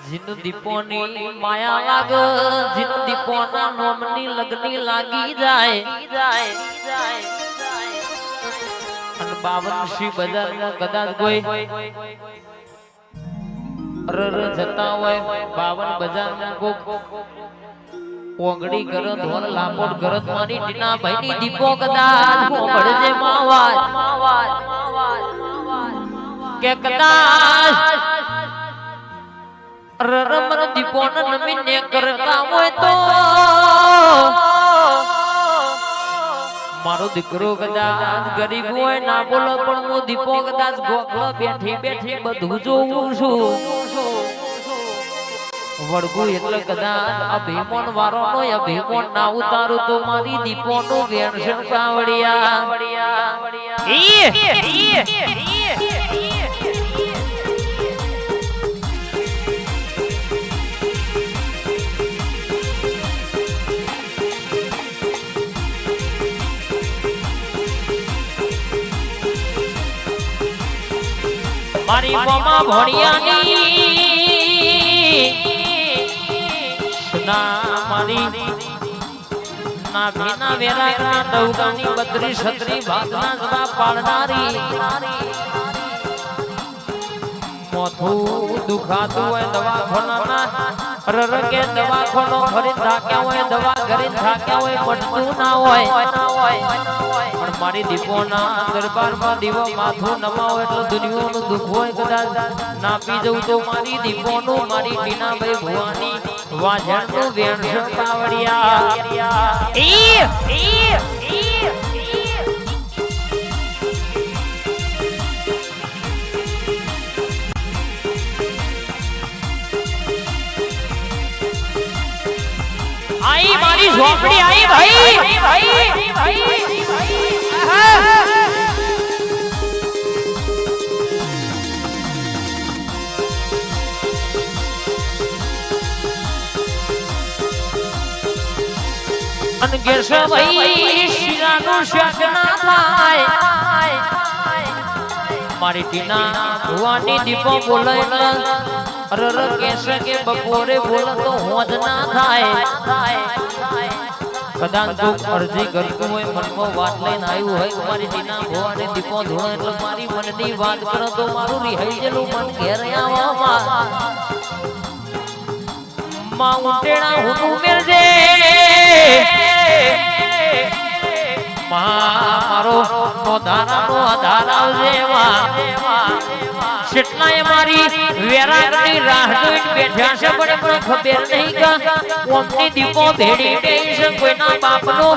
જીન દીપોની માયા લાગ જીન દીપોના નોમની લગની લાગી જાય અને 52 શી બજારના કદાચ કોઈ જતા હોય 52 બજારમાં કોક ઓગડી ગરત હોલ લાપોડ ગરત મારી ટીના ભાઈની દીપો કદાચ મોબળજે માવાજ કે કદાચ રમર દીપો નમીને કરતા હોય તો મારો દીકરો કદાચ ગરીબ હોય ના બોલો પણ હું દીપો કદાચ ગોખલો બેઠી બેઠી બધું જોઉં છું વળગું એટલે કદાચ અભિમાન વાળો નો અભિમાન ના ઉતારું તો મારી દીપો નું વેણસણ કાવડિયા મારી મામા ભણિયાની ના મારી ના ભીના વેરાના દવગાની 32 36 ભાગના જવા પાડનારી મોથું દુખાતું હોય દવાખાના રર કે દવાખાનો ફરી થાક્યા હોય દવા ઘરે થાક્યા હોય મટતું ના હોય પણ મારી દીપોના દરબારમાં દીવો માથું નમાવો એટલે દુનિયાનું દુઃખ હોય કદાચ ના પી જવું તો મારી દીપોનું મારી ટીનાભાઈ ભુવાની વાજણનું વેણસણ કાવડિયા आई मारी झोपड़ी आई भाई अनगेश भाई शिरानो शक ना थाय मारी टीना भुवानी दीपो बोले रर केस के बपोरे बोला तो होज ना थाय कदाच तो अर्जी करतो होय मનમાં વાત લઈને આવ્યું હોય મારી ટીના ભુવાને દીપો ધોળો એટલે મારી મનની વાત કરો તો મારું રિહાઈ જેલું મન ઘેર આવવામાં માઉન્ટેણા હુનું મેલજે મારો ધારાનો આધાર આવજે કેટલાય મારી વેરાની રાહ જોઈને બેઠા છે પણ ખબર નહીં કે ઓમની દીપો ભેડી ગઈ છે કોઈના બાપનો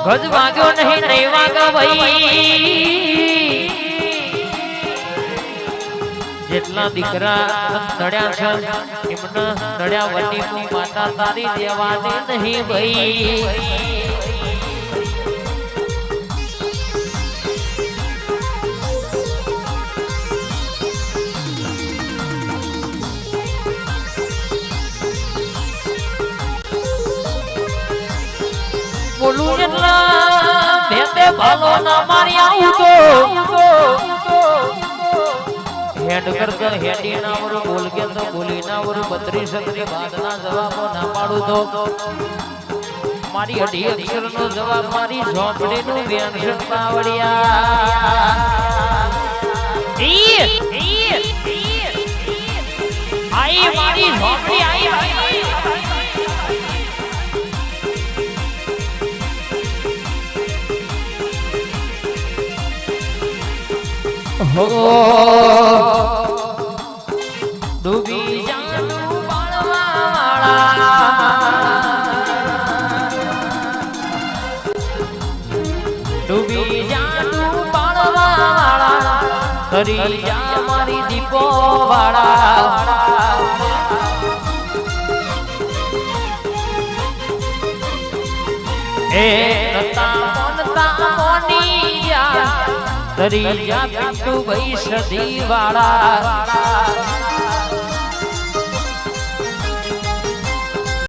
ગજ વાગ્યો નહીં વાગા ભાઈ જેટલા દીકરા નડ્યા છે એમના નડ્યા વટીની માતા તારી દેવાની નહીં ભાઈ બોલું એટલા ભેતે ભાલો ના મારી આવું તો હેડ કરતા હેડી ના વર બોલ કે તો બોલી ના વર 32 36 ભાગના જવાબો ના પાડું તો મારી અઢી અક્ષર નો જવાબ મારી ઝોપડી નું વેણસણ કાવડિયા આઈ મારી ઝોપડી આઈ हो डूबी जाऊं बाळवाळा डूबी जाऊं बाळवाळा तरी जा मारी दीपो वाळा ए नता मोनिया दरिया पिंटू भाई सदी वाला